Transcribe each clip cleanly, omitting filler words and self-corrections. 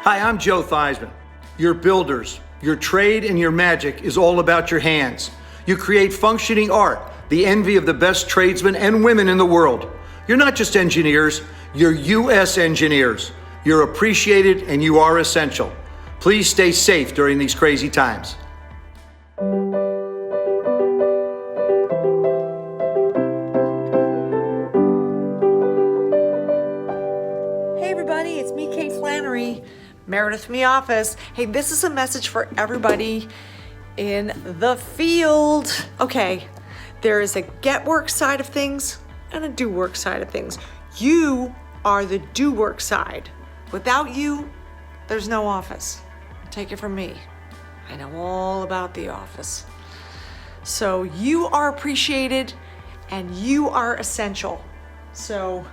Hi, I'm Joe Theismann. Your builders, your trade, and your magic is all about your hands. You create functioning art, the envy of the best tradesmen and women in the world. You're not just engineers, you're U.S. engineers. You're appreciated and you are essential. Please stay safe during these crazy times. Hey everybody, it's me, Kate Flannery, Meredith from the office. Hey, this is a message for everybody in the field. Okay, there is a get work side of things and a do work side of things. You are the do work side. Without you, there's no office. Take it from me. I know all about the office. So you are appreciated and you are essential. So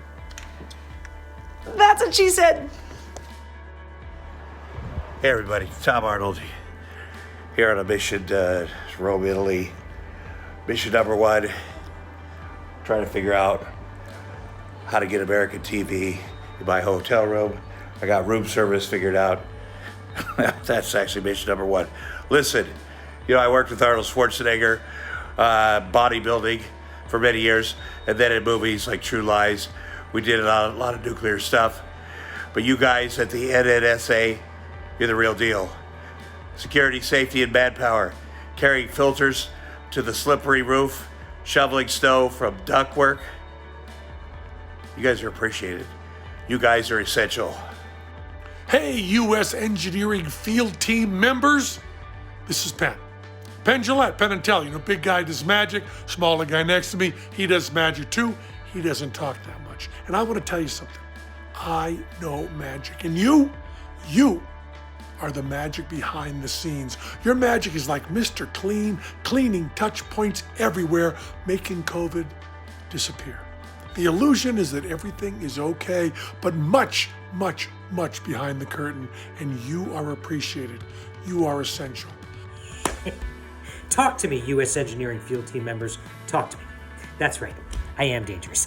that's what she said. Hey everybody, Tom Arnold here on a mission to Rome, Italy. Mission number one, trying to figure out how to get American TV in my hotel room. I got room service figured out. That's actually mission number one. Listen, you know, I worked with Arnold Schwarzenegger, bodybuilding for many years, and then in movies like True Lies. We did a lot of nuclear stuff. But you guys at the NNSA, you're the real deal. Security, safety, and manpower. Carrying filters to the slippery roof, shoveling snow from ductwork. You guys are appreciated. You guys are essential. Hey, U.S. Engineering Field Team members. This is Penn. Penn Jillette, Penn and Teller. You know, big guy does magic. Smaller guy next to me, he does magic too. He doesn't talk that much. And I want to tell you something. I know magic. And you are the magic behind the scenes. Your magic is like Mr. Clean, cleaning touch points everywhere, making COVID disappear. The illusion is that everything is okay, but much, much, much behind the curtain, and you are appreciated. You are essential. Talk to me, U.S. Engineering Field Team members. Talk to me. That's right. I am dangerous.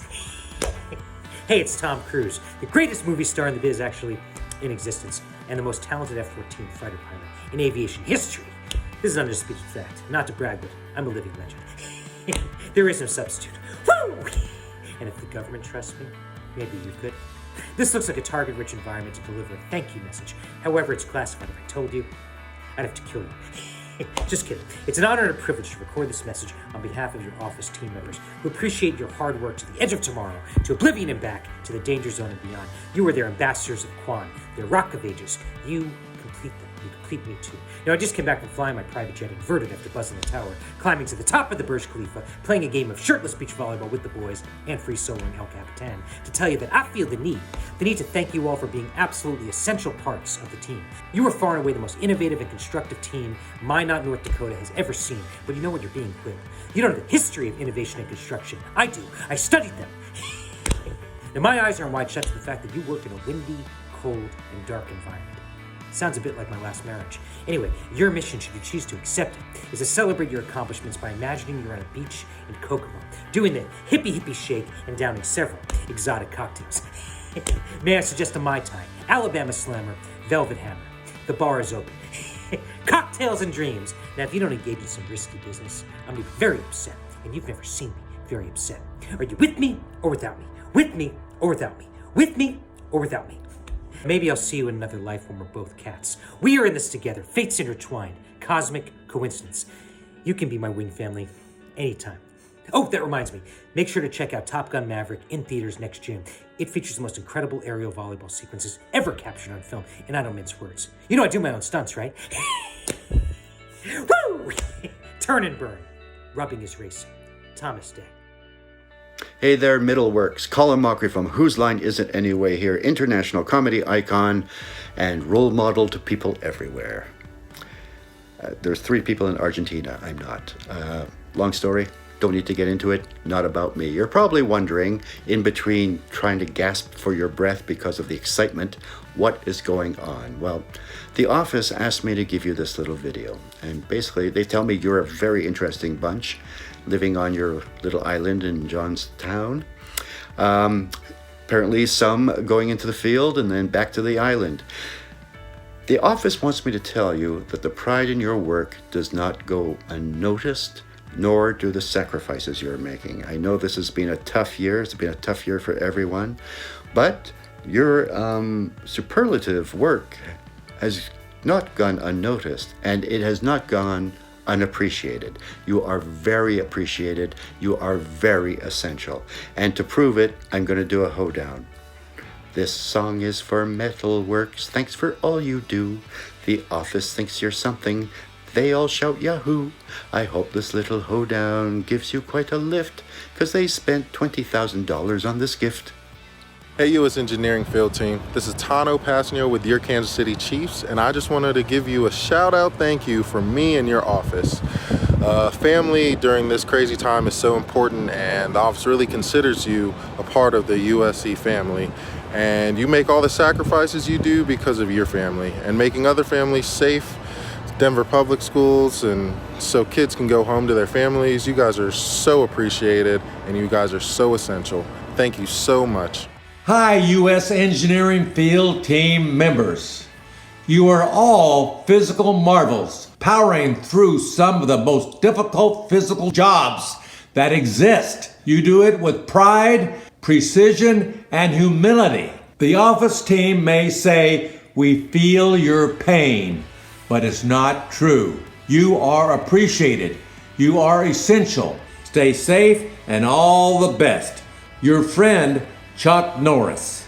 Hey, it's Tom Cruise, the greatest movie star in the biz actually in existence, and the most talented F-14 fighter pilot in aviation history. This is an undisputed fact. Not to brag, but I'm a living legend. There is no substitute. Woo! And if the government trusts me, maybe you could. This looks like a target-rich environment to deliver a thank you message. However, it's classified. If I told you, I'd have to kill you. Just kidding. It's an honor and a privilege to record this message on behalf of your office team members who appreciate your hard work to the edge of tomorrow, to oblivion and back, to the danger zone and beyond. You are their ambassadors of Quan, their rock of ages. You complete them. You complete me too. Now, I just came back from flying my private jet inverted after buzzing the tower, climbing to the top of the Burj Khalifa, playing a game of shirtless beach volleyball with the boys, and free soloing El Capitan, to tell you that I feel the need to thank you all for being absolutely essential parts of the team. You are far and away the most innovative and constructive team Minot, North Dakota has ever seen, but you know what you're being quilled. You don't know the history of innovation and construction. I do. I studied them. Now, my eyes aren't wide shut to the fact that you work in a windy, cold, and dark environment. Sounds a bit like my last marriage. Anyway, your mission, should you choose to accept it, is to celebrate your accomplishments by imagining you're on a beach in Kokomo, doing the hippie shake and downing several exotic cocktails. May I suggest a Mai Tai, Alabama Slammer, Velvet Hammer. The bar is open. Cocktails and dreams. Now, if you don't engage in some risky business, I'm gonna be very upset, and you've never seen me very upset. Are you with me or without me? With me or without me? With me or without me? Maybe I'll see you in another life when we're both cats. We are in this together. Fates intertwined. Cosmic coincidence. You can be my wing family anytime. Oh, that reminds me. Make sure to check out Top Gun Maverick in theaters next June. It features the most incredible aerial volleyball sequences ever captured on film, and I don't mince words. You know I do my own stunts, right? Woo! Turn and burn. Rubbing is racing. Thomas Day. Hey there, Metalworks. Colin Mockery from Whose Line Is It Anyway here, international comedy icon and role model to people everywhere. There's 3 people in Argentina. I'm not. Long story. Don't need to get into it. Not about me. You're probably wondering, in between trying to gasp for your breath because of the excitement, what is going on? Well, the office asked me to give you this little video. And basically, they tell me you're a very interesting bunch living on your little island in Johnstown. Apparently some going into the field and then back to the island. The office wants me to tell you that the pride in your work does not go unnoticed, nor do the sacrifices you're making. I know this has been a tough year. It's been a tough year for everyone, but your superlative work has not gone unnoticed, and it has not gone unappreciated. You are very appreciated. You are very essential. And to prove it, I'm going to do a hoedown. This song is for Metalworks. Thanks for all you do. The office thinks you're something. They all shout Yahoo! I hope this little hoedown gives you quite a lift, 'cause they spent $20,000 on this gift. Hey U.S. Engineering Field Team, this is Tano Passanio with your Kansas City Chiefs, and I just wanted to give you a shout out thank you from me and your office. Family during this crazy time is so important, and the office really considers you a part of the USC family. And you make all the sacrifices you do because of your family and making other families safe. Denver Public Schools, and so kids can go home to their families. You guys are so appreciated, and you guys are so essential. Thank you so much. Hi, U.S. Engineering Field Team members. You are all physical marvels, powering through some of the most difficult physical jobs that exist. You do it with pride, precision, and humility. The office team may say, "We feel your pain," but it's not true. You are appreciated. You are essential. Stay safe and all the best. Your friend, Chuck Norris.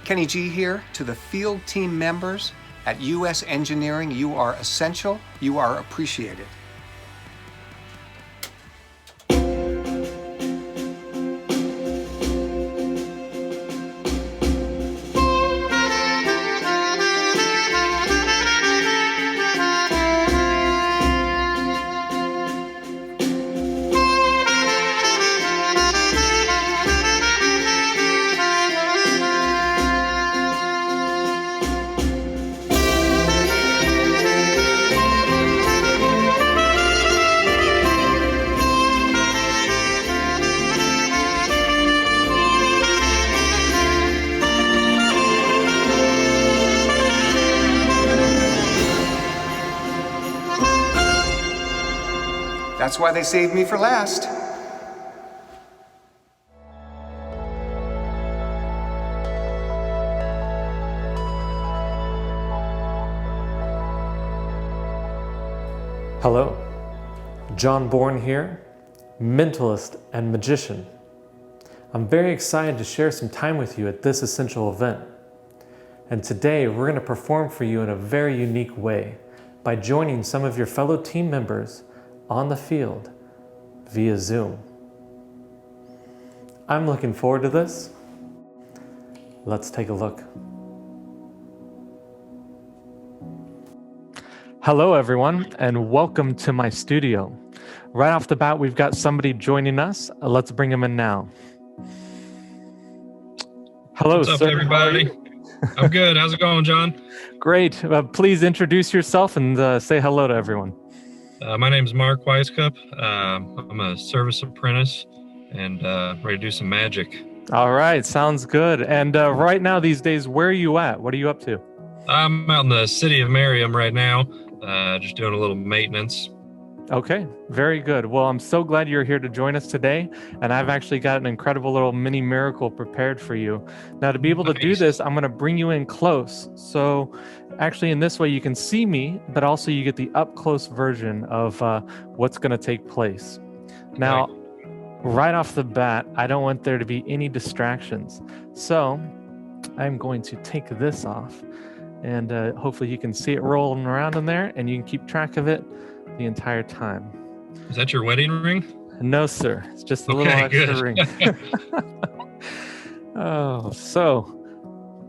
Kenny G here. To the field team members at U.S. Engineering, you are essential. You are appreciated. That's why they saved me for last. Hello, John Bourne here, mentalist and magician. I'm very excited to share some time with you at this essential event. And today we're going to perform for you in a very unique way by joining some of your fellow team members on the field via Zoom. I'm looking forward to this. Let's take a look. Hello everyone, and welcome to my studio. Right off the bat, we've got somebody joining us. Let's bring him in now. Hello, What's up, sir. everybody? I'm good. How's it going, John? Great. Please introduce yourself and say hello to everyone. My name is Mark Weiskup. I'm a service apprentice and ready to do some magic. All right, sounds good. And right now, these days, where are you at? What are you up to? I'm out in the city of Merriam right now, just doing a little maintenance. Okay, very good. Well, I'm so glad you're here to join us today. And I've actually got an incredible little mini miracle prepared for you. Now, to be able to do this, I'm going to bring you in close. So actually, in this way, you can see me, but also you get the up close version of what's going to take place. Now, right off the bat, I don't want there to be any distractions. So I'm going to take this off, and hopefully you can see it rolling around in there, and you can keep track of it the entire time. Is that your wedding ring? No, sir. It's just a little extra ring. Oh, so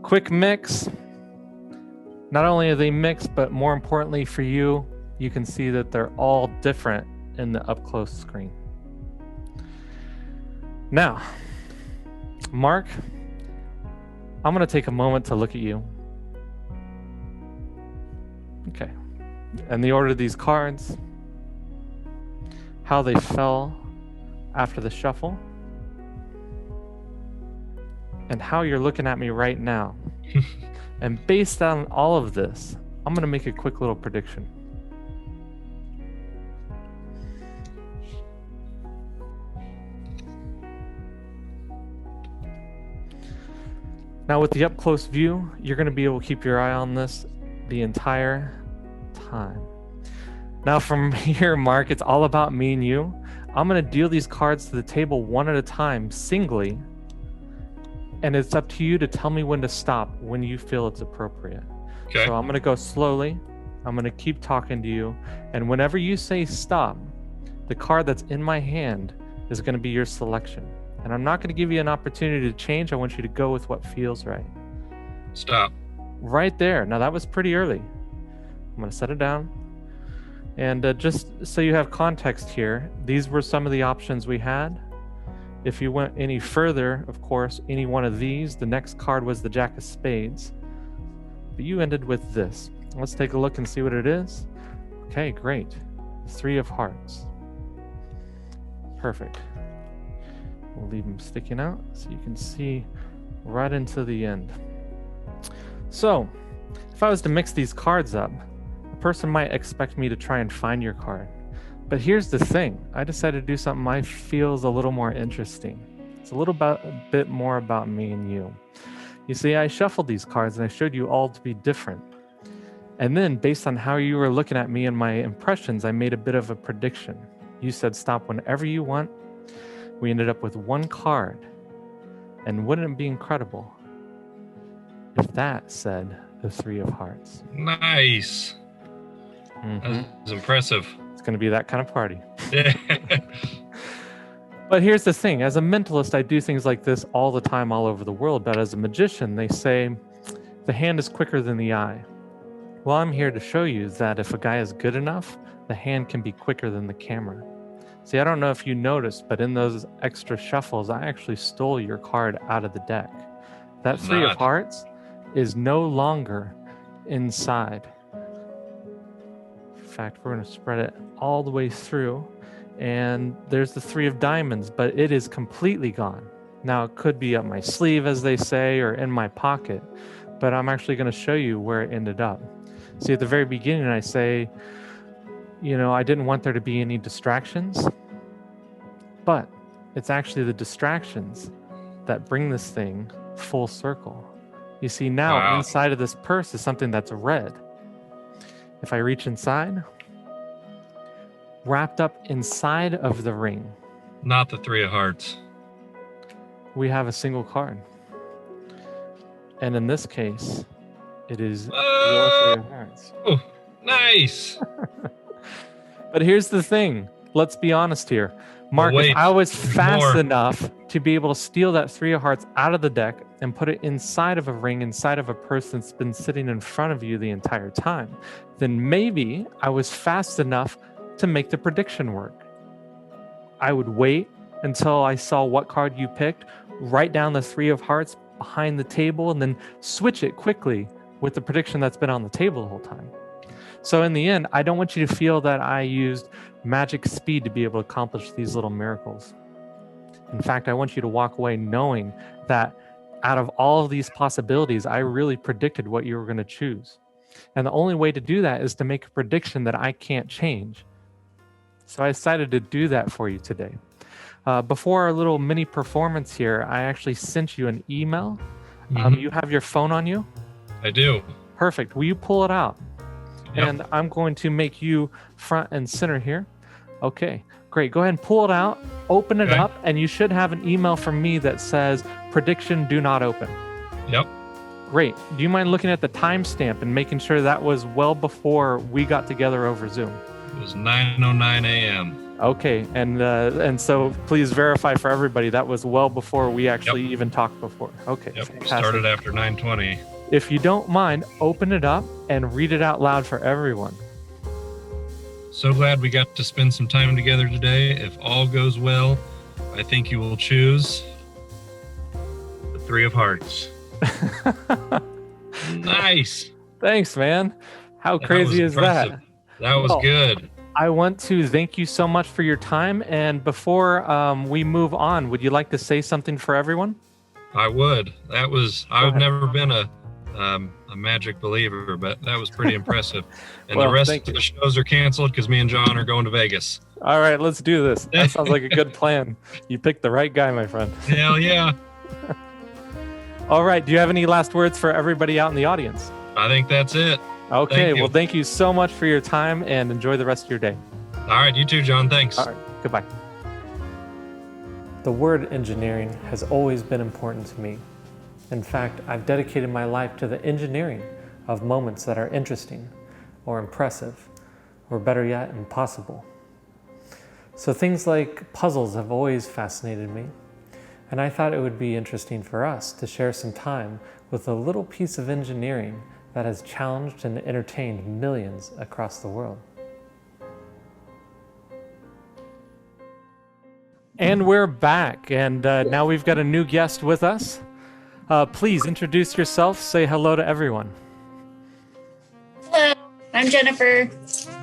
quick mix. Not only are they mixed, but more importantly for you, you can see that they're all different in the up close screen. Now, Mark, I'm going to take a moment to look at you. Okay. And the order of these cards, how they fell after the shuffle, and how you're looking at me right now. And based on all of this, I'm going to make a quick little prediction. Now with the up close view, you're going to be able to keep your eye on this the entire time. Now from here, Mark, it's all about me and you. I'm going to deal these cards to the table one at a time, singly, and it's up to you to tell me when to stop when you feel it's appropriate. Okay. So I'm going to go slowly. I'm going to keep talking to you, and whenever you say stop, the card that's in my hand is going to be your selection. And I'm not going to give you an opportunity to change. I want you to go with what feels right. Stop. Right there. Now that was pretty early. I'm going to set it down. And just so you have context here, these were some of the options we had. If you went any further, of course, any one of these, the next card was the Jack of Spades. But you ended with this. Let's take a look and see what it is. Okay, great. Three of Hearts. Perfect. We'll leave them sticking out so you can see right into the end. So, if I was to mix these cards up, a person might expect me to try and find your card. But here's the thing. I decided to do something I feel is a little more interesting. It's a bit more about me and you. You see, I shuffled these cards and I showed you all to be different. And then, based on how you were looking at me and my impressions, I made a bit of a prediction. You said stop whenever you want. We ended up with one card. And wouldn't it be incredible if that said the Three of Hearts? Nice. Mm-hmm. That's impressive. It's going to be that kind of party. But here's the thing. As a mentalist, I do things like this all the time all over the world. But as a magician, they say the hand is quicker than the eye. Well, I'm here to show you that if a guy is good enough, the hand can be quicker than the camera. See, I don't know if you noticed, but in those extra shuffles, I actually stole your card out of the deck. That Three of Hearts is no longer inside. In fact, we're going to spread it all the way through, and there's the Three of Diamonds, but it is completely gone. Now, it could be up my sleeve, as they say, or in my pocket, but I'm actually going to show you where it ended up. See, at the very beginning, I say, you know, I didn't want there to be any distractions, but it's actually the distractions that bring this thing full circle. You see, now inside of this purse is something that's red. If I reach inside, wrapped up inside of the ring, Not the Three of Hearts. we have a single card. And in this case, it is your Three of Hearts. Oh, nice. But here's the thing. Let's be honest here. Mark, if I was fast enough to be able to steal that Three of Hearts out of the deck and put it inside of a ring, inside of a purse that's been sitting in front of you the entire time, then maybe I was fast enough to make the prediction work. I would wait until I saw what card you picked, write down the Three of Hearts behind the table, and then switch it quickly with the prediction that's been on the table the whole time. So in the end, I don't want you to feel that I used magic speed to be able to accomplish these little miracles. In fact, I want you to walk away knowing that out of all of these possibilities, I really predicted what you were going to choose. And the only way to do that is to make a prediction that I can't change. So I decided to do that for you today. Before our little mini performance here, I actually sent you an email. You have your phone on you? I do. Perfect. Will you pull it out? Yep. And I'm going to make you front and center here. Okay, great. Go ahead and pull it out, open it up, and you should have an email from me that says, prediction do not open. Yep. Great. Do you mind looking at the timestamp and making sure that was well before we got together over Zoom? It was 9:09 a.m. Okay, and so please verify for everybody that was well before we actually even talked before. Okay. Yep. Fantastic. Started after 9:20. If you don't mind, open it up and read it out loud for everyone. So glad we got to spend some time together today. If all goes well, I think you will choose the Three of Hearts. Nice. Thanks, man. How crazy is that? That was good. I want to thank you so much for your time. And before we move on, would you like to say something for everyone? I would. I've never been a a magic believer, but that was pretty impressive. And Well, the rest thank of you. the shows are canceled because me and John are going to Vegas. All right, let's do this. That sounds like a good plan. You picked the right guy, my friend. Hell yeah. All right, do you have any last words for everybody out in the audience? I think that's it. Okay, Thank you. well, thank you so much for your time and enjoy the rest of your day. All right, you too, John. Thanks. All right, goodbye. The word engineering has always been important to me. In fact, I've dedicated my life to the engineering of moments that are interesting or impressive, or better yet, impossible. So things like puzzles have always fascinated me, and I thought it would be interesting for us to share some time with a little piece of engineering that has challenged and entertained millions across the world. And we're back, and now we've got a new guest with us. Please introduce yourself, say hello to everyone. Hello, I'm Jennifer.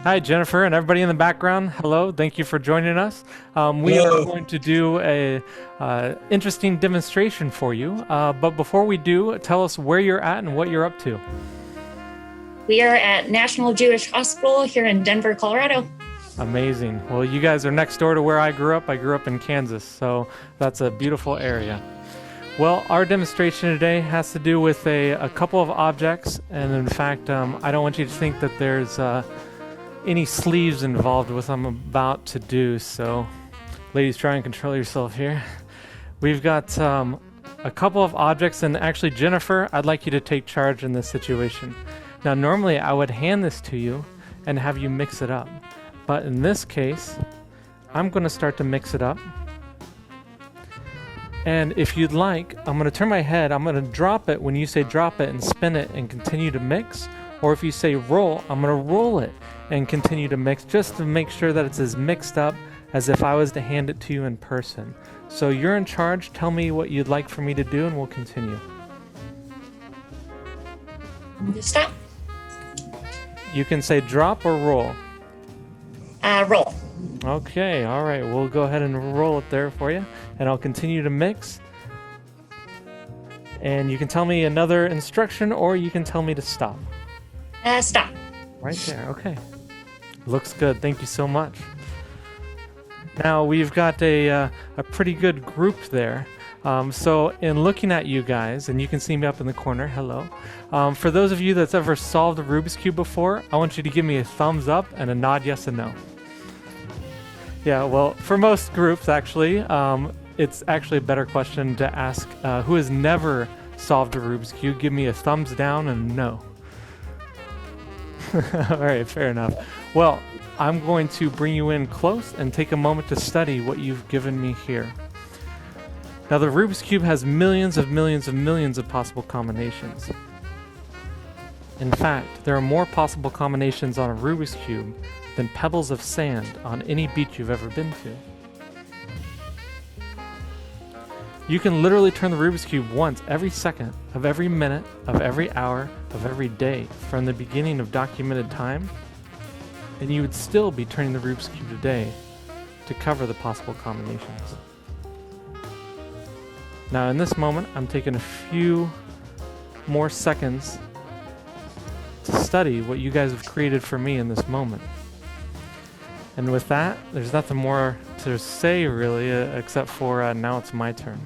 Hi, Jennifer, and everybody in the background. Hello, thank you for joining us. We are going to do a interesting demonstration for you. But before we do, tell us where you're at and what you're up to. We are at National Jewish Hospital here in Denver, Colorado. Amazing. Well, you guys are next door to where I grew up. I grew up in Kansas, so that's a beautiful area. Well, our demonstration today has to do with a couple of objects, and in fact, I don't want you to think that there's any sleeves involved with what I'm about to do, so ladies, try and control yourself here. We've got a couple of objects, and actually, Jennifer, I'd like you to take charge in this situation. Now, normally I would hand this to you and have you mix it up, but in this case, I'm going to start to mix it up. And if you'd like, I'm going to turn my head, I'm going to drop it when you say drop it and spin it and continue to mix. Or if you say roll, I'm going to roll it and continue to mix, just to make sure that it's as mixed up as if I was to hand it to you in person. So you're in charge. Tell me what you'd like for me to do and we'll continue. Just stop. You can say drop or roll. Roll. Okay, all right. We'll go ahead and roll it there for you. And I'll continue to mix. And you can tell me another instruction or you can tell me to stop. Stop. Right there, okay. Looks good, thank you so much. Now we've got a pretty good group there. So in looking at you guys, and you can see me up in the corner, hello. For those of you that's ever solved a Rubik's Cube before, I want you to give me a thumbs up and a nod yes and no. Yeah, well, for most groups actually, it's actually a better question to ask who has never solved a Rubik's Cube. Give me a thumbs down and no. All right, fair enough. Well, I'm going to bring you in close and take a moment to study what you've given me here. Now, the Rubik's Cube has millions of possible combinations. In fact, there are more possible combinations on a Rubik's Cube than pebbles of sand on any beach you've ever been to. You can literally turn the Rubik's Cube once every second of every minute of every hour of every day from the beginning of documented time, and you would still be turning the Rubik's Cube today to cover the possible combinations. Now in this moment, I'm taking a few more seconds to study what you guys have created for me in this moment. And with that, there's nothing more to say really, except for now it's my turn.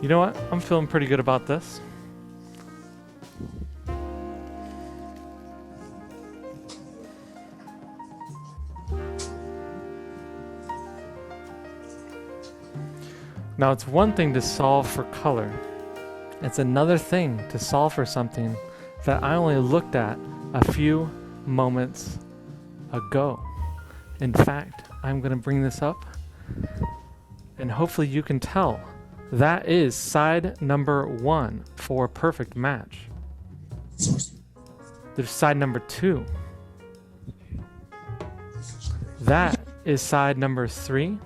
You know what? I'm feeling pretty good about this. Now, it's one thing to solve for color. It's another thing to solve for something that I only looked at a few moments ago. In fact, I'm going to bring this up, and hopefully you can tell. That is side number 1 for a perfect match. There's side number 2. That is side number 3.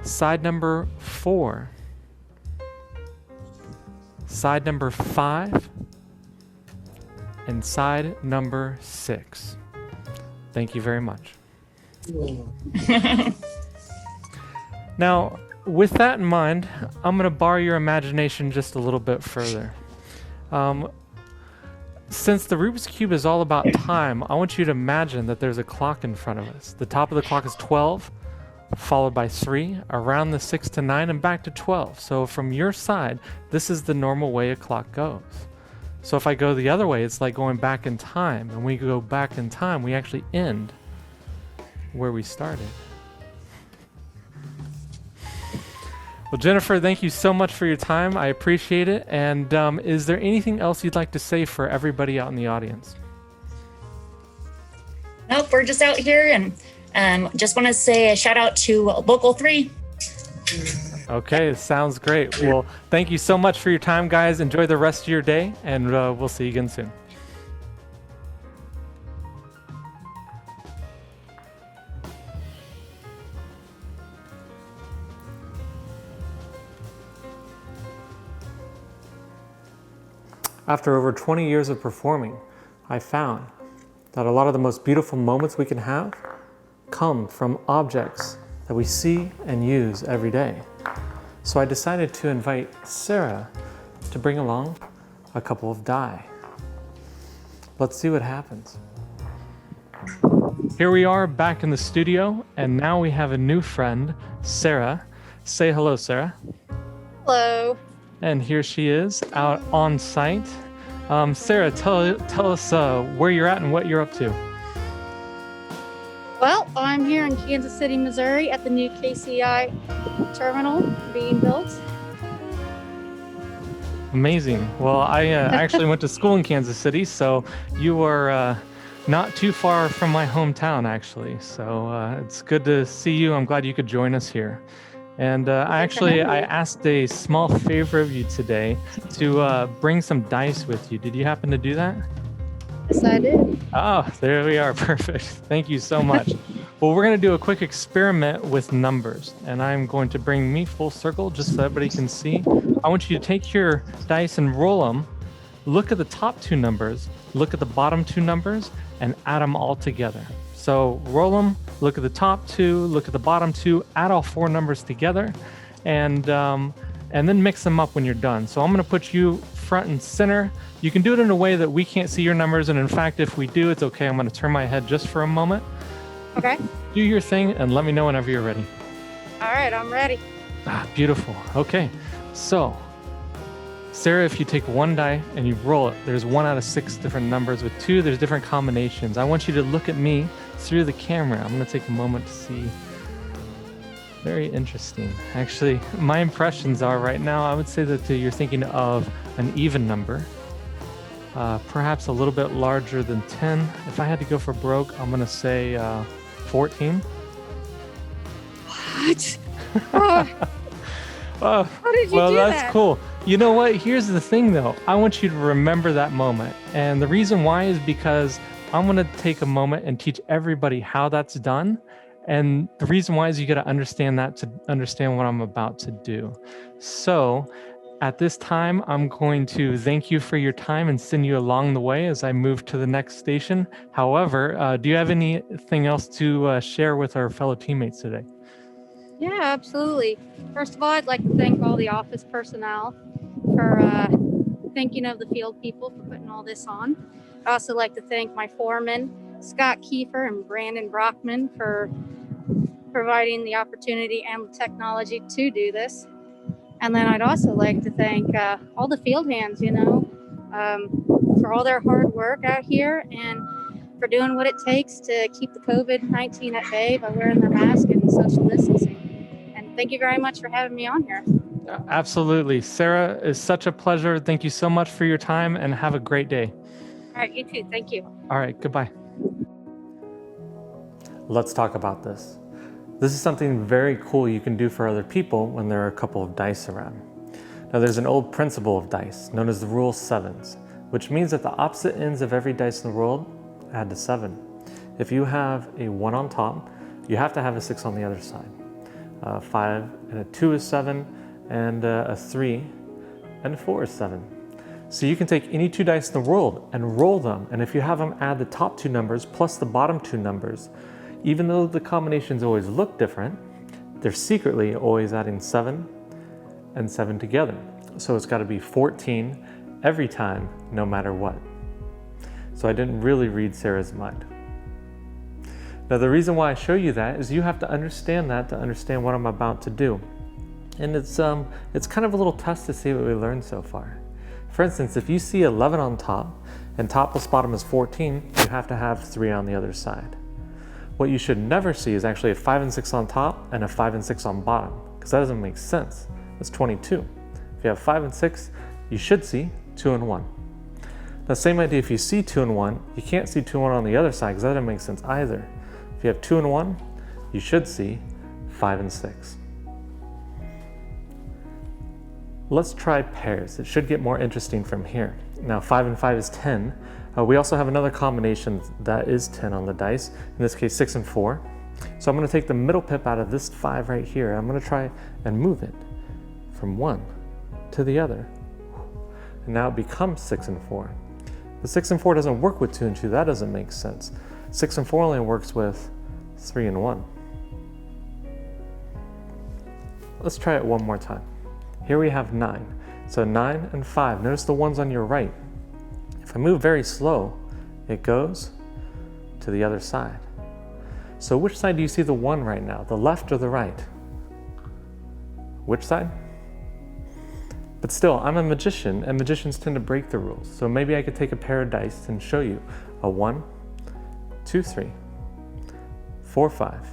Side number 4. side number 5, and side number 6. Thank you very much. Now, with that in mind, I'm going to borrow your imagination just a little bit further. Since the Rubik's Cube is all about time, I want you to imagine that there's a clock in front of us. The top of the clock is 12, followed by 3, around the 6 to 9, and back to 12. So from your side, this is the normal way a clock goes. So if I go the other way, it's like going back in time. And when we go back in time, we actually end where we started. Well, Jennifer, thank you so much for your time. I appreciate it. And is there anything else you'd like to say for everybody out in the audience? Nope, we're just out here and just want to say a shout out to Local 3. Okay, sounds great. Well, thank you so much for your time, guys. Enjoy the rest of your day, and we'll see you again soon. After over 20 years of performing, I found that a lot of the most beautiful moments we can have come from objects that we see and use every day. So I decided to invite Sarah to bring along a couple of die. Let's see what happens. Here we are back in the studio, and now we have a new friend, Sarah. Say hello, Sarah. Hello. And here she is out on site. Sarah, tell us where you're at and what you're up to. Well, I'm here in Kansas City, Missouri at the new KCI terminal being built. Amazing. Well, I actually went to school in Kansas City, so you are not too far from my hometown, actually. So it's good to see you. I'm glad you could join us here. And I asked a small favor of you today to bring some dice with you. Did you happen to do that? Yes, I did. Oh, there we are. Perfect. Thank you so much. Well, we're going to do a quick experiment with numbers, and I'm going to bring me full circle just so everybody can see. I want you to take your dice and roll them. Look at the top 2 numbers, look at the bottom 2 numbers, and add them all together. So roll them, look at the top 2, look at the bottom 2, add all 4 numbers together, and then mix them up when you're done. So I'm going to put you front and center. You can do it in a way that we can't see your numbers, and in fact, if we do, it's okay. I'm going to turn my head just for a moment. Okay. Do your thing and let me know whenever you're ready. All right, I'm ready. Beautiful. Okay. So, Sarah, if you take 1 die and you roll it, there's 1 out of 6 different numbers. With 2, there's different combinations. I want you to look at me through the camera. I'm going to take a moment to see. Very interesting. Actually, my impressions are right now, I would say that you're thinking of an even number. Perhaps a little bit larger than 10. If I had to go for broke, I'm going to say 14. What? Oh, Oh, how did you well, do that's that? cool. You know what? Here's the thing, though. I want you to remember that moment. And the reason why is because I'm going to take a moment and teach everybody how that's done. And the reason why is you got to understand that to understand what I'm about to do. So at this time, I'm going to thank you for your time and send you along the way as I move to the next station. However, do you have anything else to share with our fellow teammates today? Yeah, absolutely. First of all, I'd like to thank all the office personnel for thinking of the field people for putting all this on. I'd also like to thank my foremen, Scott Kiefer and Brandon Brockman, for providing the opportunity and the technology to do this. And then I'd also like to thank all the field hands, for all their hard work out here and for doing what it takes to keep the COVID-19 at bay by wearing their mask and social distancing. And thank you very much for having me on here. Absolutely. Sarah, it's such a pleasure. Thank you so much for your time and have a great day. All right, you too. Thank you. All right, goodbye. Let's talk about this. This is something very cool you can do for other people when there are a couple of dice around. Now, there's an old principle of dice known as the rule of 7s, which means that the opposite ends of every dice in the world add to 7. If you have a 1 on top, you have to have a 6 on the other side. 5 and a 2 is 7, and a 3 and a 4 is 7. So you can take any two dice in the world and roll them, and if you have them add the top two numbers plus the bottom two numbers, even though the combinations always look different, they're secretly always adding 7 and 7 together. So it's got to be 14 every time, no matter what. So I didn't really read Sarah's mind. Now the reason why I show you that is you have to understand that to understand what I'm about to do. And it's kind of a little test to see what we learned so far. For instance, if you see 11 on top and top plus bottom is 14, you have to have 3 on the other side. What you should never see is actually a 5 and 6 on top and a 5 and 6 on bottom, because that doesn't make sense. That's 22. If you have 5 and 6, you should see 2 and 1. Now same idea, if you see 2 and 1, you can't see 2 and 1 on the other side because that doesn't make sense either. If you have 2 and 1, you should see 5 and 6. Let's try pairs. It should get more interesting from here. Now 5 and 5 is 10. We also have another combination that is 10 on the dice, in this case 6 and 4. So I'm going to take the middle pip out of this 5 right here. I'm going to try and move it from one to the other. And now it becomes 6 and 4. The 6 and 4 doesn't work with 2 and 2. That doesn't make sense. 6 and 4 only works with 3 and 1. Let's try it one more time. Here we have 9. So 9 and 5. Notice the ones on your right. If I move very slow, it goes to the other side. So which side do you see the 1 right now? The left or the right? Which side? But still, I'm a magician, and magicians tend to break the rules. So maybe I could take a pair of dice and show you a 1, 2, 3, 4, 5,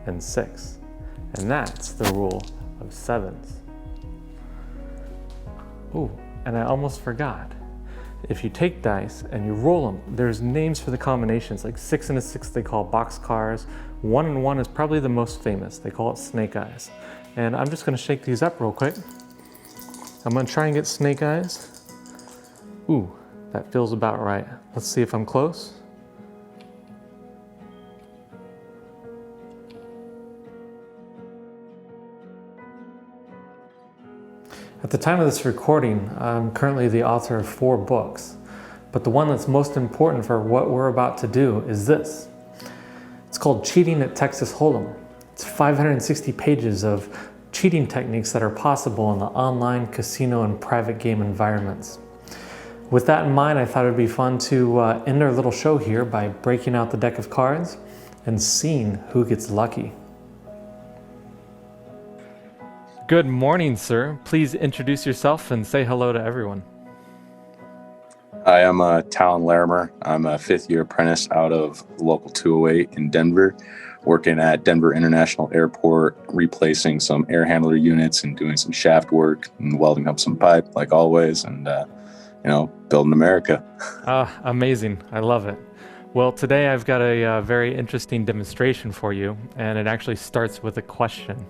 and 6. And that's the rule of 7s. Ooh, and I almost forgot. If you take dice and you roll them, there's names for the combinations, like 6 and a 6 they call boxcars. 1 and 1 is probably the most famous. They call it snake eyes. And I'm just gonna shake these up real quick. I'm gonna try and get snake eyes. Ooh, that feels about right. Let's see if I'm close. At the time of this recording, I'm currently the author of 4 books, but the one that's most important for what we're about to do is this. It's called Cheating at Texas Hold'em. It's 560 pages of cheating techniques that are possible in the online casino and private game environments. With that in mind, I thought it'd be fun to end our little show here by breaking out the deck of cards and seeing who gets lucky. Good morning, sir. Please introduce yourself and say hello to everyone. Hi, I'm Talon Larimer. I'm a 5th-year apprentice out of Local 208 in Denver, working at Denver International Airport, replacing some air handler units and doing some shaft work and welding up some pipe, like always, and building America. Amazing. I love it. Well, today I've got a very interesting demonstration for you, and it actually starts with a question.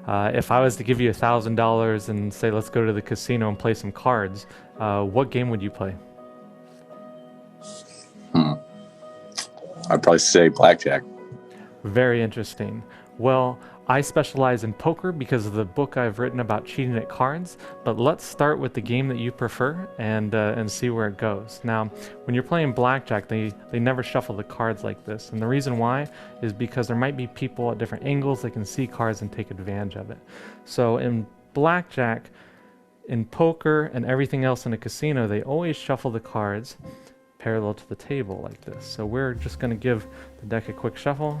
If I was to give you $1,000 and say, let's go to the casino and play some cards, what game would you play? I'd probably say Blackjack. Very interesting. Well, I specialize in poker because of the book I've written about cheating at cards, but let's start with the game that you prefer and see where it goes. Now, when you're playing Blackjack, they never shuffle the cards like this, and the reason why is because there might be people at different angles that can see cards and take advantage of it. So in Blackjack, in poker, and everything else in a casino, they always shuffle the cards parallel to the table like this. So we're just going to give the deck a quick shuffle.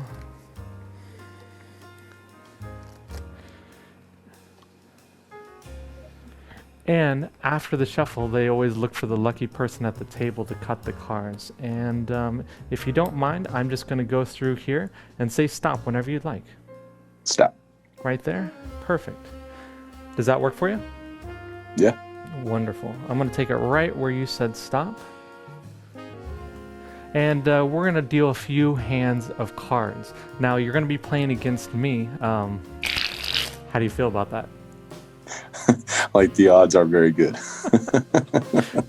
And after the shuffle, they always look for the lucky person at the table to cut the cards. And if you don't mind, I'm just going to go through here and say stop whenever you'd like. Stop. Right there? Perfect. Does that work for you? Yeah. Wonderful. I'm going to take it right where you said stop. And we're going to deal a few hands of cards. Now, you're going to be playing against me. How do you feel about that? Like the odds are very good.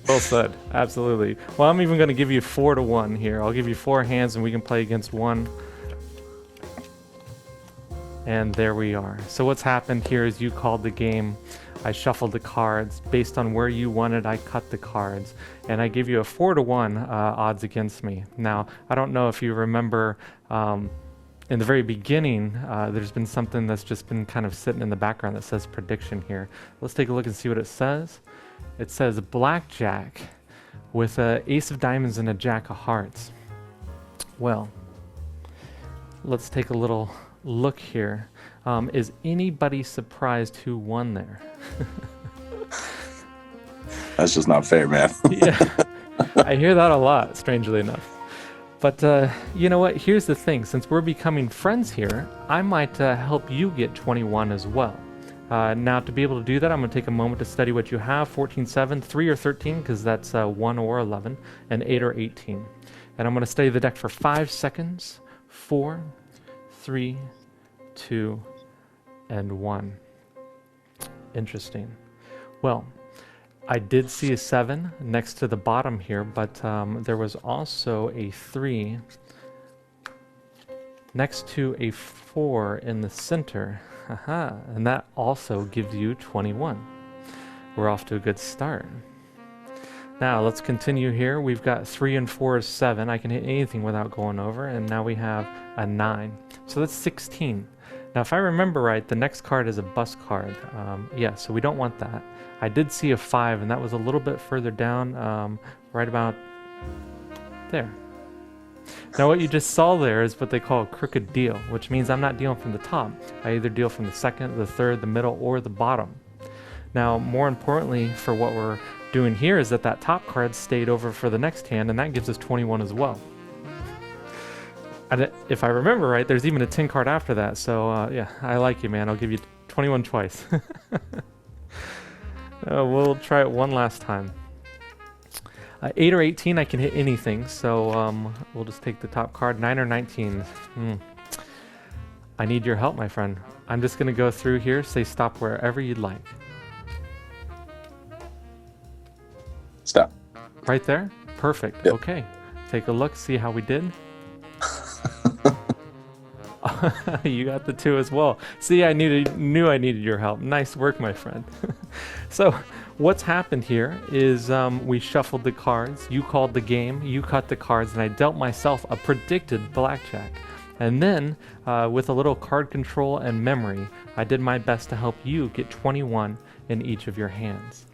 Well said. Absolutely. Well, I'm even going to give you 4-1 here. I'll give you 4 hands and we can play against one. And there we are. So what's happened here is you called the game I shuffled the cards based on where you wanted. I cut the cards, and I gave you a 4-to-1 odds against me. Now, I don't know if you remember in the very beginning, there's been something that's just been kind of sitting in the background that says prediction here. Let's take a look and see what it says. It says Blackjack with a ace of diamonds and a jack of hearts. Well, let's take a little look here. Is anybody surprised who won there? That's just not fair, man. Yeah, I hear that a lot, strangely enough. But you know what? Here's the thing. Since we're becoming friends here, I might help you get 21 as well. Now, to be able to do that, I'm going to take a moment to study what you have. 14, 7, 3 or 13, because that's 1 or 11, and 8 or 18. And I'm going to study the deck for 5 seconds. 4, 3, 2, and 1. Interesting. Well, I did see a 7 next to the bottom here, but there was also a 3 next to a 4 in the center. Haha, and that also gives you 21. We're off to a good start. Now let's continue here. We've got 3 and 4 is 7. I can hit anything without going over, and now we have a 9. So that's 16. Now if I remember right, the next card is a bust card. Yeah, so we don't want that. I did see a 5, and that was a little bit further down, right about there. Now what you just saw there is what they call a crooked deal, which means I'm not dealing from the top. I either deal from the second, the third, the middle, or the bottom. Now, more importantly for what we're doing here is that that top card stayed over for the next hand, and that gives us 21 as well. And if I remember right, there's even a 10 card after that, so yeah, I like you, man. I'll give you 21 twice. We'll try it one last time. 8 or 18, I can hit anything, so we'll just take the top card. 9 or 19. I need your help, my friend. I'm just going to go through here, say stop wherever you'd like. Stop. Right there? Perfect. Yep. Okay. Take a look, see how we did. You got the 2 as well. See, I knew I needed your help. Nice work, my friend. So what's happened here is we shuffled the cards, you called the game, you cut the cards, and I dealt myself a predicted blackjack. And then with a little card control and memory, I did my best to help you get 21 in each of your hands.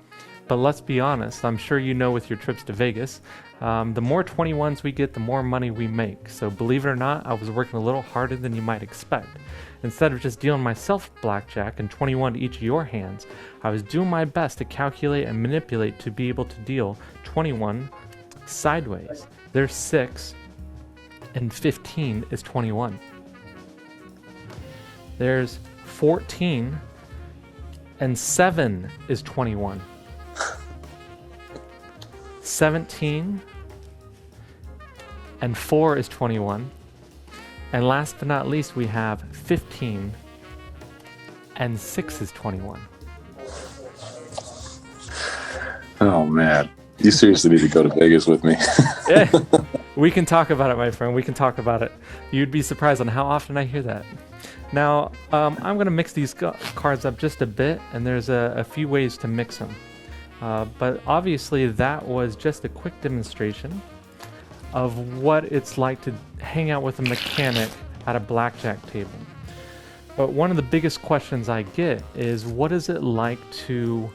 But let's be honest, I'm sure you know with your trips to Vegas, the more 21s we get, the more money we make. So believe it or not, I was working a little harder than you might expect. Instead of just dealing myself blackjack and 21 to each of your hands, I was doing my best to calculate and manipulate to be able to deal 21 sideways. There's 6 and 15 is 21. There's 14 and 7 is 21. 17 and 4 is 21. And last but not least, we have 15 and 6 is 21. Oh man, you seriously need to go to Vegas with me. Yeah, we can talk about it, my friend. We can talk about it. You'd be surprised on how often I hear that. Now, I'm going to mix these cards up just a bit, and there's a few ways to mix them. But obviously that was just a quick demonstration of what it's like to hang out with a mechanic at a blackjack table. But one of the biggest questions I get is, what is it like to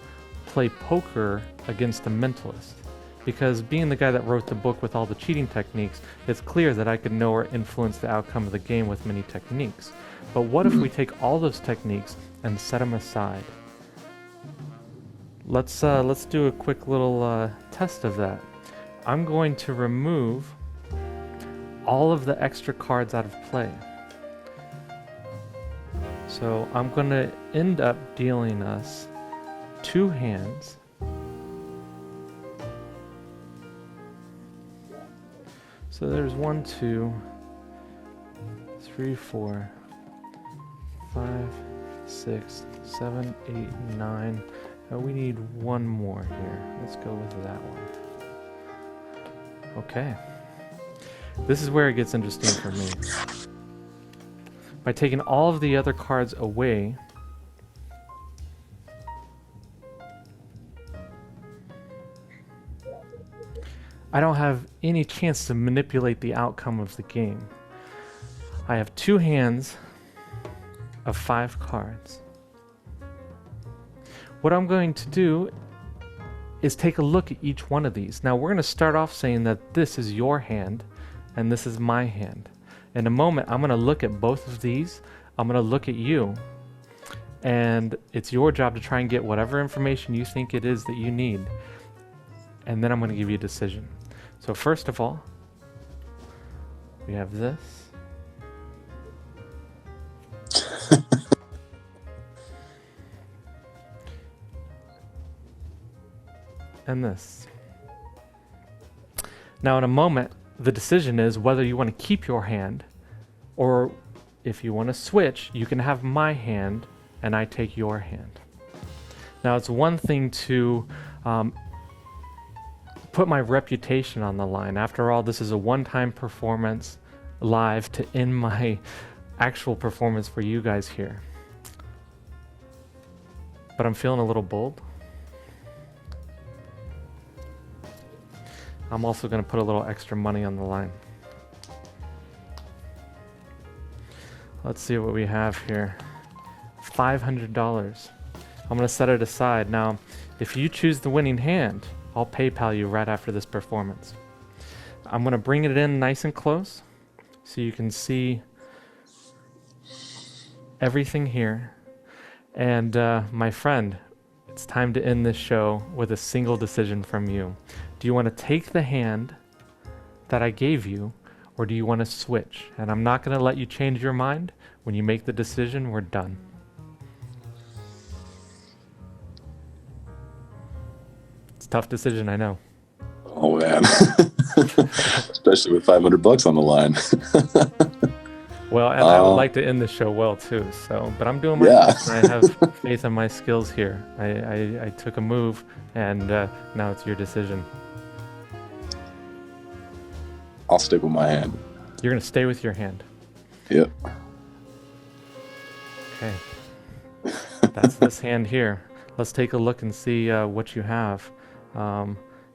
play poker against a mentalist? Because being the guy that wrote the book with all the cheating techniques, it's clear that I could know or influence the outcome of the game with many techniques. But what if we take all those techniques and set them aside? Let's do a quick little test of that. I'm going to remove all of the extra cards out of play. So I'm going to end up dealing us 2 hands. So there's 1, 2, 3, 4, 5, 6, 7, 8, 9. We need 1 more here. Let's go with that one. Okay. This is where it gets interesting for me. By taking all of the other cards away, I don't have any chance to manipulate the outcome of the game. I have 2 hands of 5 cards. What I'm going to do is take a look at each one of these. Now we're going to start off saying that this is your hand and this is my hand. In a moment, I'm going to look at both of these. I'm going to look at you. And it's your job to try and get whatever information you think it is that you need. And then I'm going to give you a decision. So first of all, we have this. And this. Now in a moment, the decision is whether you want to keep your hand, or if you want to switch, you can have my hand and I take your hand. Now it's one thing to put my reputation on the line. After all, this is a one-time performance live to end my actual performance for you guys here. But I'm feeling a little bold. I'm also going to put a little extra money on the line. Let's see what we have here. $500. I'm going to set it aside. Now, if you choose the winning hand, I'll PayPal you right after this performance. I'm going to bring it in nice and close so you can see everything here. And my friend, it's time to end this show with a single decision from you. Do you want to take the hand that I gave you, or do you want to switch? And I'm not going to let you change your mind. When you make the decision, we're done. It's a tough decision, I know. Oh man, especially with $500 on the line. Well, and I would like to end the show well too. So, but I'm doing my best. I have faith in my skills here. I took a move, and now it's your decision. I'll stick with my hand. You're gonna stay with your hand. Yep. Okay. That's this hand here. Let's take a look and see what you have.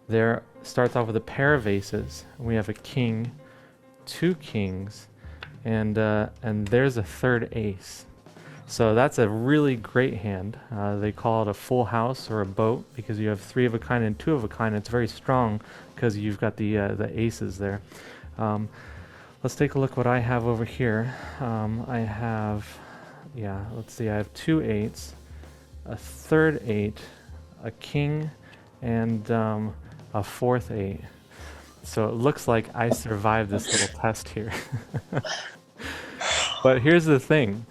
There starts off with a pair of aces. We have a king, 2 kings, and there's a 3rd ace. So that's a really great hand. They call it a full house or a boat because you have 3 of a kind and 2 of a kind. It's very strong because you've got the aces there. Let's take a look what I have over here. I have, let's see, I have 2 8s, a 3rd 8, a king, and a 4th 8. So it looks like I survived this little test here. But here's the thing.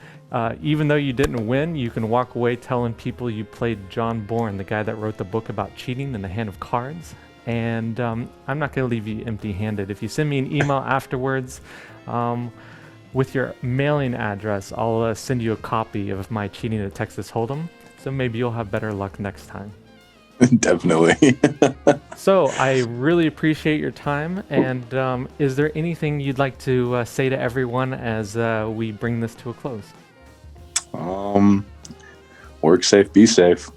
Even though you didn't win, you can walk away telling people you played John Bourne, the guy that wrote the book about cheating in the hand of cards. And I'm not going to leave you empty-handed. If you send me an email afterwards with your mailing address, I'll send you a copy of my Cheating at Texas Hold'em. So maybe you'll have better luck next time. Definitely. So I really appreciate your time. And is there anything you'd like to say to everyone as we bring this to a close? Work safe, be safe.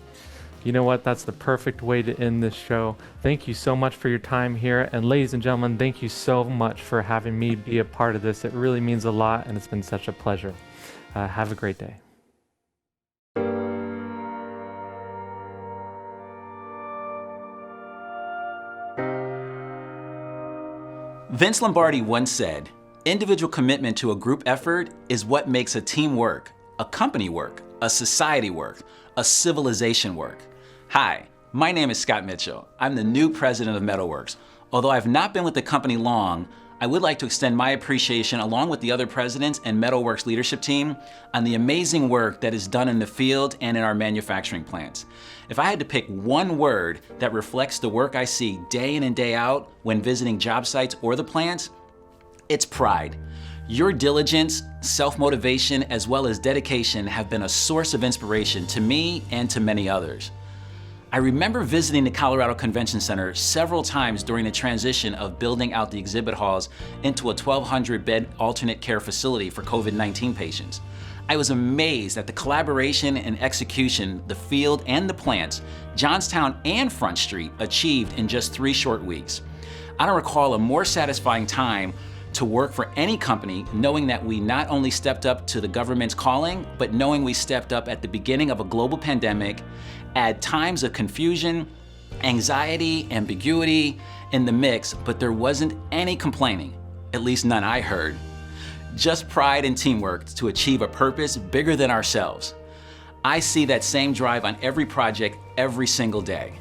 You know what? That's the perfect way to end this show. Thank you so much for your time here. And ladies and gentlemen, thank you so much for having me be a part of this. It really means a lot, and it's been such a pleasure. Have a great day. Vince Lombardi once said, "Individual commitment to a group effort is what makes a team work, a company work, a society work, a civilization work." Hi, my name is Scott Mitchell. I'm the new president of Metalworks. Although I've not been with the company long, I would like to extend my appreciation along with the other presidents and Metalworks leadership team on the amazing work that is done in the field and in our manufacturing plants. If I had to pick one word that reflects the work I see day in and day out when visiting job sites or the plants, it's pride. Your diligence, self-motivation, as well as dedication have been a source of inspiration to me and to many others. I remember visiting the Colorado Convention Center several times during the transition of building out the exhibit halls into a 1,200-bed alternate care facility for COVID-19 patients. I was amazed at the collaboration and execution the field and the plants, Johnstown and Front Street, achieved in just 3 short weeks. I don't recall a more satisfying time to work for any company knowing that we not only stepped up to the government's calling, but knowing we stepped up at the beginning of a global pandemic at times of confusion, anxiety, ambiguity in the mix, but there wasn't any complaining, at least none I heard. Just pride and teamwork to achieve a purpose bigger than ourselves. I see that same drive on every project every single day.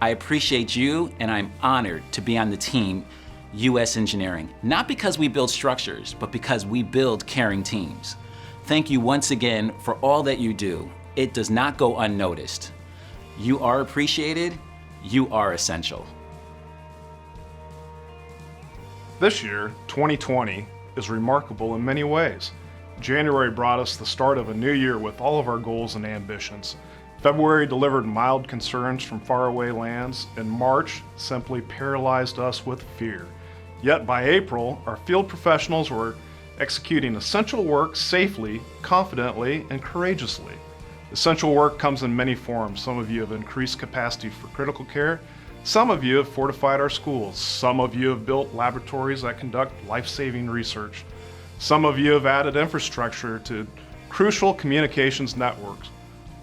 I appreciate you, and I'm honored to be on the team U.S. Engineering, not because we build structures, but because we build caring teams. Thank you once again for all that you do. It does not go unnoticed. You are appreciated. You are essential. This year, 2020, is remarkable in many ways. January brought us the start of a new year with all of our goals and ambitions. February delivered mild concerns from faraway lands, and March simply paralyzed us with fear. Yet by April, our field professionals were executing essential work safely, confidently, and courageously. Essential work comes in many forms. Some of you have increased capacity for critical care. Some of you have fortified our schools. Some of you have built laboratories that conduct life-saving research. Some of you have added infrastructure to crucial communications networks.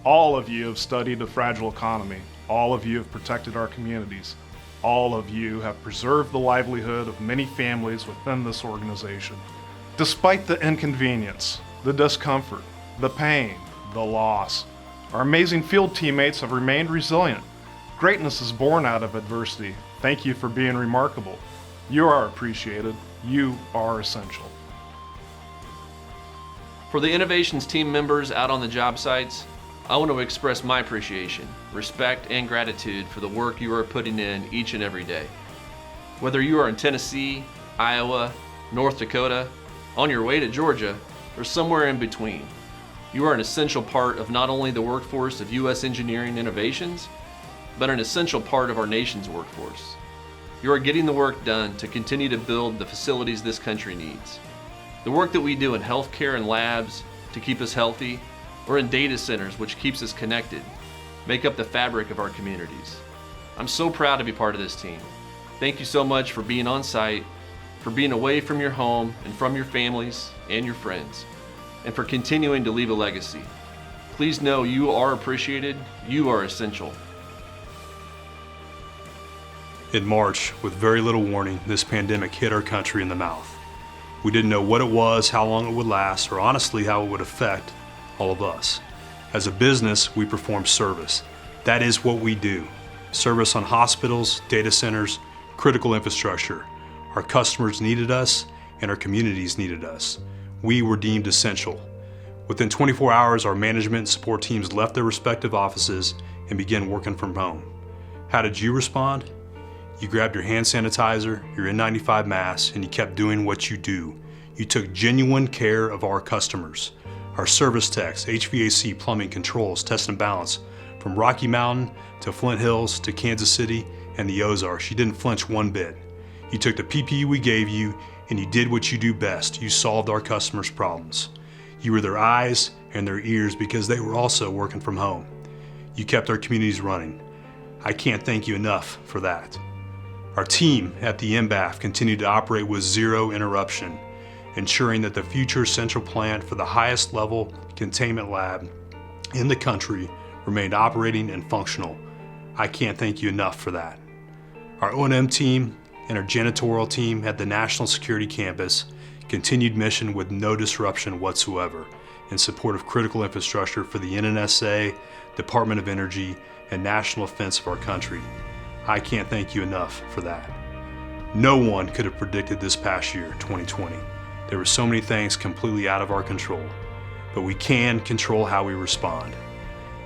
All of you have studied a fragile economy. All of you have protected our communities. All of you have preserved the livelihood of many families within this organization. Despite the inconvenience, the discomfort, the pain, the loss, our amazing field teammates have remained resilient. Greatness is born out of adversity. Thank you for being remarkable. You are appreciated. You are essential. For the innovations team members out on the job sites, I want to express my appreciation, respect, and gratitude for the work you are putting in each and every day. Whether you are in Tennessee, Iowa, North Dakota, on your way to Georgia, or somewhere in between, you are an essential part of not only the workforce of U.S. Engineering Innovations, but an essential part of our nation's workforce. You are getting the work done to continue to build the facilities this country needs. The work that we do in healthcare and labs to keep us healthy, or in data centers which keeps us connected, make up the fabric of our communities. I'm so proud to be part of this team. Thank you so much for being on site, for being away from your home and from your families and your friends, and for continuing to leave a legacy. Please know you are appreciated, you are essential. In March, with very little warning, this pandemic hit our country in the mouth. We didn't know what it was, how long it would last, or honestly how it would affect all of us. As a business, we perform service. That is what we do. Service on hospitals, data centers, critical infrastructure. Our customers needed us, and our communities needed us. We were deemed essential. Within 24 hours, our management and support teams left their respective offices and began working from home. How did you respond? You grabbed your hand sanitizer, your N95 mask, and you kept doing what you do. You took genuine care of our customers. Our service techs, HVAC, plumbing, controls, test and balance, from Rocky Mountain to Flint Hills to Kansas City and the Ozarks, you didn't flinch one bit. You took the PPE we gave you and you did what you do best. You solved our customers' problems. You were their eyes and their ears because they were also working from home. You kept our communities running. I can't thank you enough for that. Our team at the MBAF continued to operate with zero interruption, ensuring that the future central plant for the highest level containment lab in the country remained operating and functional. I can't thank you enough for that. Our O&M team and our janitorial team at the National Security Campus continued mission with no disruption whatsoever in support of critical infrastructure for the NNSA, Department of Energy, and national defense of our country. I can't thank you enough for that. No one could have predicted this past year, 2020. There were so many things completely out of our control, but we can control how we respond.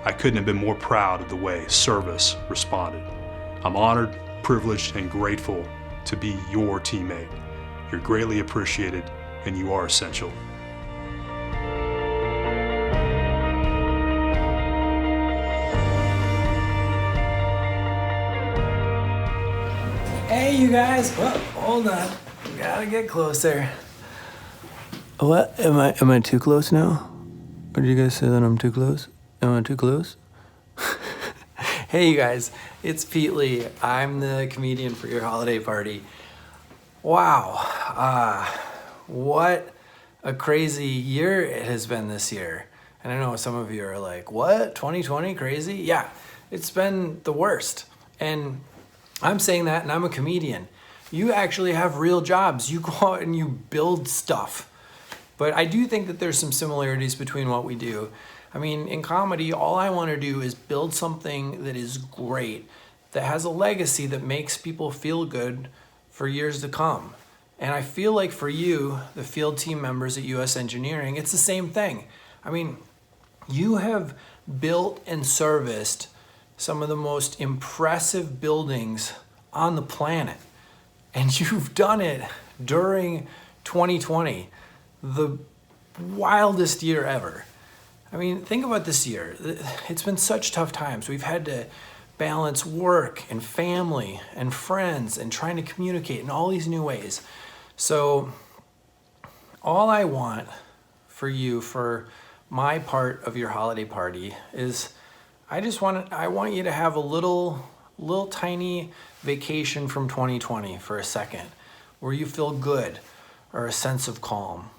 I couldn't have been more proud of the way service responded. I'm honored, privileged, and grateful to be your teammate. You're greatly appreciated, and you are essential. Hey, you guys. Whoa, hold on. Gotta get closer. What? Am I too close now? Or did you guys say that I'm too close? Am I too close? Hey, you guys. It's Pete Lee. I'm the comedian for your holiday party. Wow. What a crazy year it has been this year. And I know some of you are like, what? 2020 crazy? Yeah, it's been the worst. And I'm saying that, and I'm a comedian. You actually have real jobs. You go out and you build stuff. But I do think that there's some similarities between what we do. I mean, in comedy, all I want to do is build something that is great, that has a legacy that makes people feel good for years to come. And I feel like for you, the field team members at US Engineering, it's the same thing. I mean, you have built and serviced some of the most impressive buildings on the planet. And you've done it during 2020, the wildest year ever. I mean, think about this year. It's been such tough times. We've had to balance work and family and friends and trying to communicate in all these new ways. So all I want for you, for my part of your holiday party, is I want you to have a little tiny vacation from 2020 for a second, where you feel good or a sense of calm.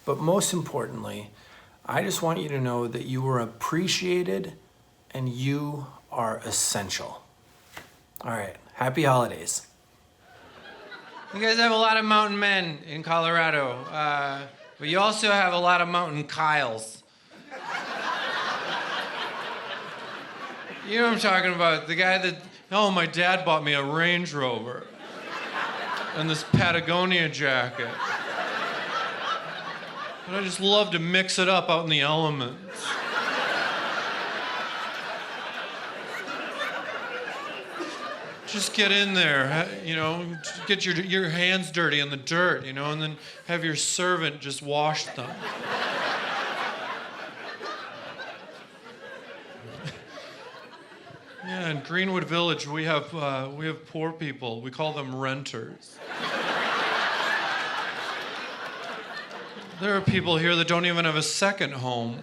But most importantly, I just want you to know that you were appreciated and you are essential. All right, happy holidays. You guys have a lot of mountain men in Colorado, but you also have a lot of mountain Kyles. You know what I'm talking about? The guy that, oh, my dad bought me a Range Rover and this Patagonia jacket. But I just love to mix it up out in the elements. Just get in there, you know, get your hands dirty in the dirt, you know, and then have your servant just wash them. Yeah, in Greenwood Village, we have poor people. We call them renters. There are people here that don't even have a second home.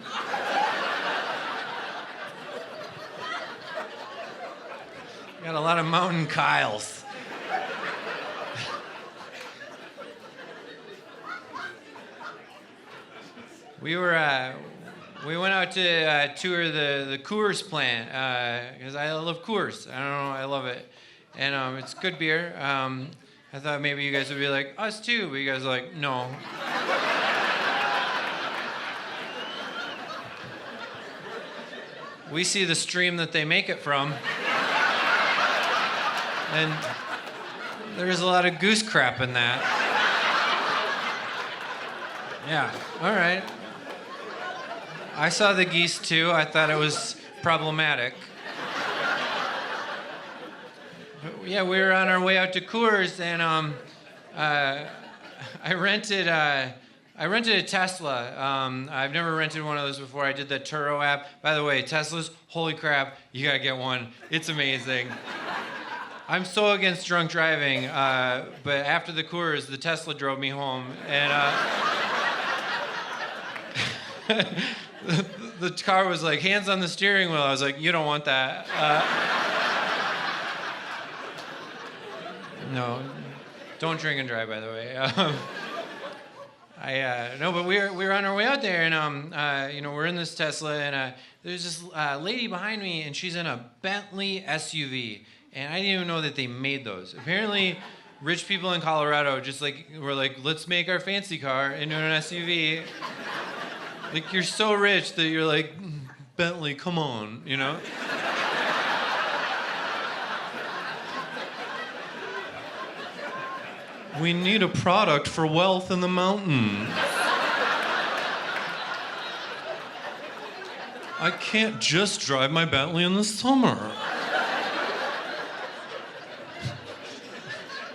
Got a lot of mountain Kyles. We went out to tour the Coors plant because I love Coors. I don't know, I love it, and it's good beer. I thought maybe you guys would be like us too, but you guys are like no. We see the stream that they make it from. And there's a lot of goose crap in that. Yeah, all right. I saw the geese too. I thought it was problematic. But yeah, we were on our way out to Coors, and I rented a Tesla. I've never rented one of those before. I did the Turo app. By the way, Teslas, holy crap, you gotta get one. It's amazing. I'm so against drunk driving, but after the Coors, the Tesla drove me home, and the car was like, hands on the steering wheel. I was like, you don't want that. No, don't drink and drive, by the way. No, but we were on our way out there, and you know, we're in this Tesla, and there's this lady behind me, and she's in a Bentley SUV. And I didn't even know that they made those. Apparently, rich people in Colorado just were like, let's make our fancy car into an SUV. Like, you're so rich that you're like, Bentley, come on, you know? We need a product for wealth in the mountains. I can't just drive my Bentley in the summer.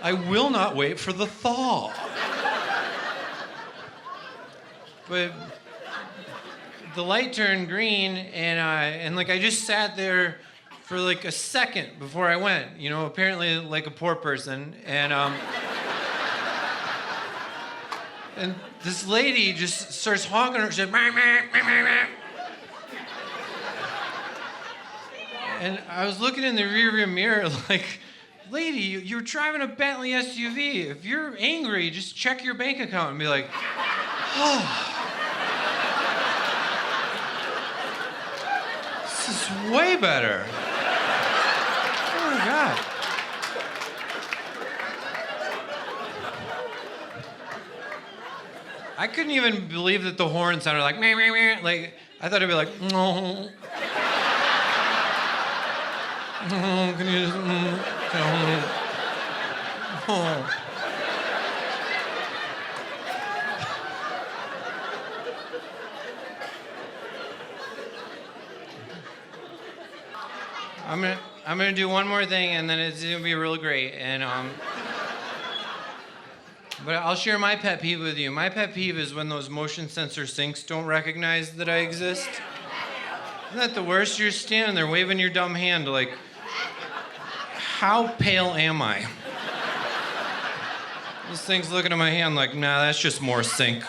I will not wait for the thaw. But the light turned green, and like I just sat there for like a second before I went. You know, apparently like a poor person, and this lady just starts honking her. She's like, meh, meh, meh, meh, meh. And I was looking in the rearview mirror like, lady, you're driving a Bentley SUV. If you're angry, just check your bank account and be like, oh. This is way better. Oh my God. I couldn't even believe that the horn sounded like meh, meh, meh. Like I thought it'd be like no. Can you just oh. I'm gonna do one more thing and then it's gonna be real great and but I'll share my pet peeve with you. My pet peeve is when those motion sensor sinks don't recognize that I exist. Isn't that the worst? You're standing there waving your dumb hand like, how pale am I? This thing's looking at my hand like, nah, that's just more sink.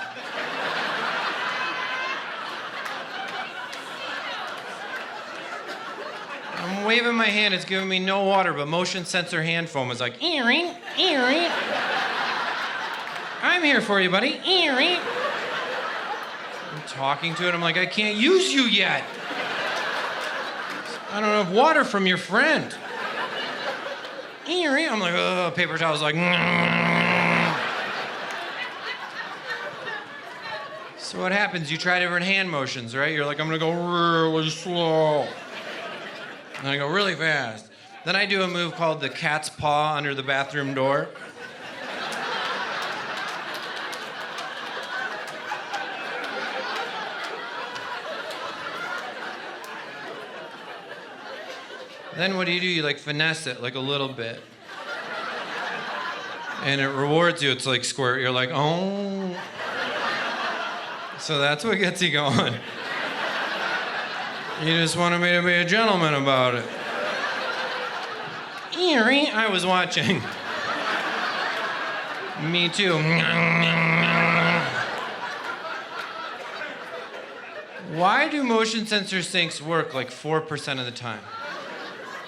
I'm waving my hand, it's giving me no water, but motion sensor hand foam is like, earring, earring. I'm here for you, buddy. Earring. I'm talking to it, I'm like, I can't use you yet. I don't have water from your friend. I'm like, oh, paper towel's like, So what happens? You try different hand motions, right? You're like, I'm gonna go really slow. And I go really fast. Then I do a move called the cat's paw under the bathroom door. Then what do? You like finesse it like a little bit. And it rewards you. It's like squirt. You're like, oh. So that's what gets you going. You just wanted me to be a gentleman about it. I was watching. Me too. Why do motion sensor sinks work like 4% of the time?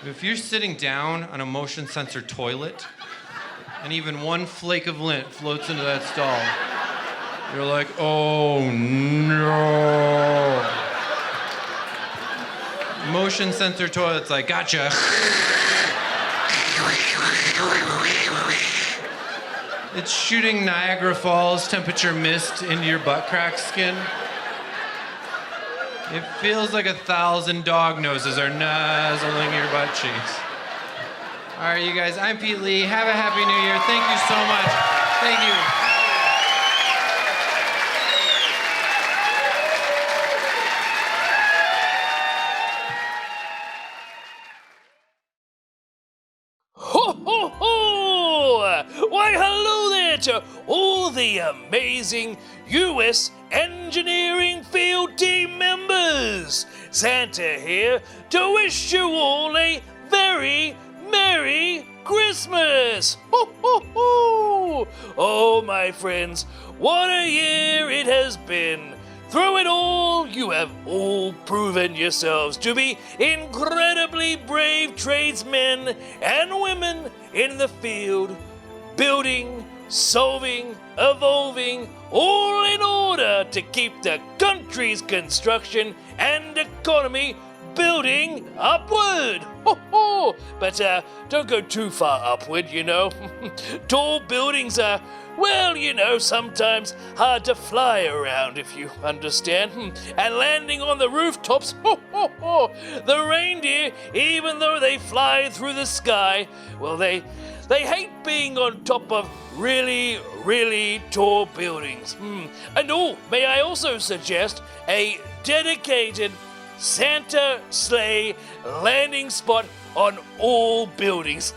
If you're sitting down on a motion sensor toilet and even one flake of lint floats into that stall, you're like, oh no. Motion sensor toilet's like, gotcha. It's shooting Niagara Falls temperature mist into your butt crack skin. It feels like 1,000 dog noses are nuzzling your butt cheeks. All right, you guys, I'm Pete Lee. Have a happy new year. Thank you so much. Thank you. Ho, ho, ho! Why, hello there to all the amazing U.S. Engineering Field Team members. Santa here to wish you all a very Merry Christmas! Ho, ho, ho! Oh, my friends, what a year it has been. Through it all, you have all proven yourselves to be incredibly brave tradesmen and women in the field, building, solving, evolving, all in order to keep the country's construction and economy building upward. Ho, ho. But don't go too far upward, you know. Tall buildings are, well, you know, sometimes hard to fly around, if you understand. And landing on the rooftops, ho, ho, ho, the reindeer, even though they fly through the sky, well, they hate being on top of really, really tall buildings. And may I also suggest a dedicated Santa sleigh landing spot on all buildings.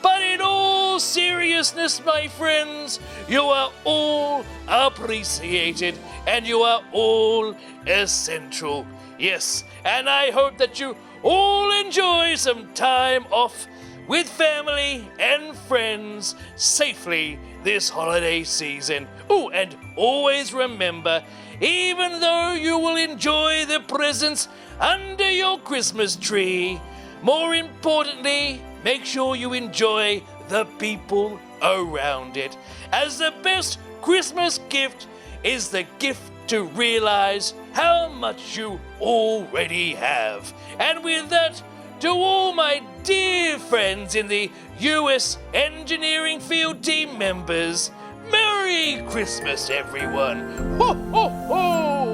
But in all seriousness, my friends, you are all appreciated and you are all essential. Yes, and I hope that you all enjoy some time off with family and friends safely this holiday season. Oh, and always remember, even though you will enjoy the presents under your Christmas tree, more importantly, make sure you enjoy the people around it, as the best Christmas gift is the gift to realize how much you already have. And with that, to all my dear friends in the U.S. Engineering Field Team members, Merry Christmas, everyone! Ho, ho, ho!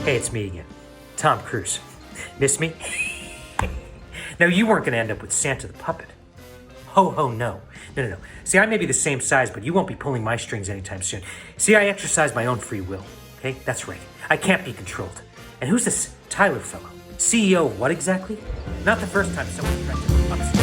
Hey, it's me again, Tom Cruise. Miss me? No, you weren't gonna end up with Santa the puppet. Ho, ho, no. No. See, I may be the same size, but you won't be pulling my strings anytime soon. See, I exercise my own free will, okay? That's right. I can't be controlled. And who's this Tyler fellow? CEO of what exactly? Not the first time someone tried to upset.